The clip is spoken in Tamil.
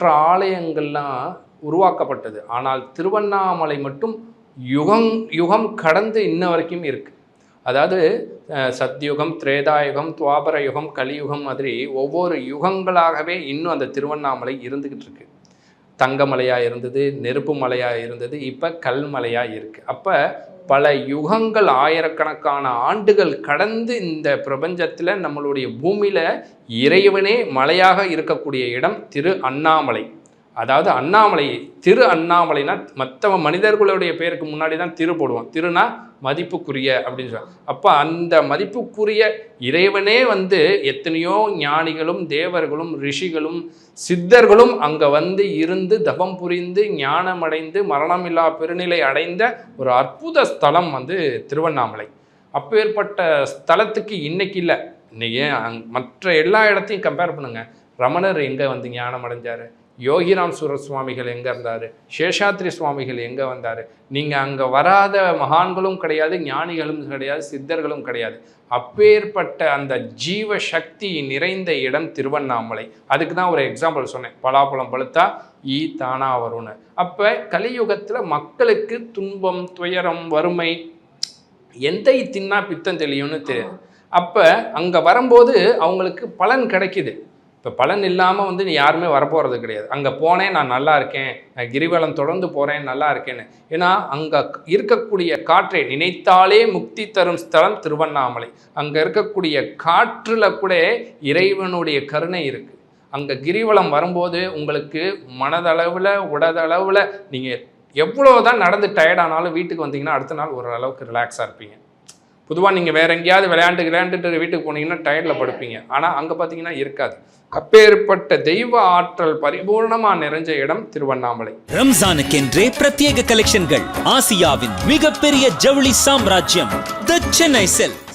மற்ற ஆலயங்கள்லாம் உருவாக்கப்பட்டது. ஆனால் திருவண்ணாமலை மட்டும் யுகம் யுகம் கடந்து இன்ன வரைக்கும் இருக்குது. அதாவது சத்யுகம், திரேதாயுகம், துவாபர யுகம், கலியுகம் மாதிரி ஒவ்வொரு யுகங்களாகவே இன்னும் அந்த திருவண்ணாமலை இருந்துக்கிட்டு இருக்கு. தங்கமலையாக இருந்தது, நெருப்பு மலையாக இருந்தது, இப்போ கல்மலையாக இருக்குது. அப்போ பல யுகங்கள், ஆயிரக்கணக்கான ஆண்டுகள் கடந்து இந்த பிரபஞ்சத்தில் நம்மளுடைய பூமியில் இறைவனே மலையாக இருக்கக்கூடிய இடம் திரு அண்ணாமலை. அதாவது அண்ணாமலை, திரு அண்ணாமலைனா மற்ற மனிதர்களுடைய பேருக்கு முன்னாடி தான் திரு போடுவோம். திருனா மதிப்புக்குரிய அப்படின்னு சொல்லுவாங்க. அப்போ அந்த மதிப்புக்குரிய இறைவனே வந்து எத்தனையோ ஞானிகளும் தேவர்களும் ரிஷிகளும் சித்தர்களும் அங்கே வந்து இருந்து தவம் புரிந்து ஞானமடைந்து மரணமில்லா பெருநிலை அடைந்த ஒரு அற்புத ஸ்தலம் வந்து திருவண்ணாமலை. அப்பேற்பட்ட ஸ்தலத்துக்கு இன்னைக்கு இல்லை, இன்னைக்கு மற்ற எல்லா இடத்தையும் கம்பேர் பண்ணுங்க. ரமணர் எங்கே வந்து ஞானம் அடைஞ்சார், யோகிராம் சூரத் சுவாமிகள் எங்கே இருந்தார், சேஷாத்ரி சுவாமிகள் எங்கே வந்தார். நீங்கள் அங்கே வராத மகான்களும் கிடையாது, ஞானிகளும் கிடையாது, சித்தர்களும் கிடையாது. அப்பேற்பட்ட அந்த ஜீவ சக்தி நிறைந்த இடம் திருவண்ணாமலை. அதுக்கு தான் ஒரு எக்ஸாம்பிள் சொன்னேன், பலாப்பழம் பழுத்தா ஈ தானா வரும்னு. அப்போ கலியுகத்தில் மக்களுக்கு துன்பம், துயரம், வறுமை, எந்த தின்னா பித்தம் தெளியும்னு தெரியாது. அப்போ அங்கே வரும்போது அவங்களுக்கு பலன் கிடைக்குது. இப்போ பலன் இல்லாமல் வந்து நீ யாருமே வரப்போகிறது கிடையாது. அங்கே போனேன் நான் நல்லா இருக்கேன், நான் கிரிவலம் தொடர்ந்து போகிறேன் நல்லா இருக்கேன்னு. ஏன்னா அங்கே இருக்கக்கூடிய காற்றை நினைத்தாலே முக்தி தரும் ஸ்தலம் திருவண்ணாமலை. அங்கே இருக்கக்கூடிய காற்றில் கூட இறைவனுடைய கருணை இருக்குது. அங்கே கிரிவலம் வரும்போது உங்களுக்கு மனதளவில் உடலளவில் நீங்கள் எவ்வளோ தான் நடந்து டயர்டானாலும் வீட்டுக்கு வந்தீங்கன்னா அடுத்த நாள் ஒரு அளவுக்கு ரிலாக்ஸாக இருப்பீங்க. பொதுவாக நீங்கள் வேறு எங்கேயாவது விளையாண்டுட்டு வீட்டுக்கு போனீங்கன்னா டயர்டில் படுப்பீங்க. ஆனால் அங்கே பார்த்தீங்கன்னா இருக்காது. அப்பேற்பட்ட தெய்வ ஆற்றல் பரிபூர்ணமாக நிறைஞ்ச இடம் திருவண்ணாமலை. ரம்ஜானுக்கென்றே பிரத்யேக கலெக்ஷன்கள். ஆசியாவின் மிகப்பெரிய ஜவுளி சாம்ராஜ்யம் தி சென்னை சில்க்ஸ்.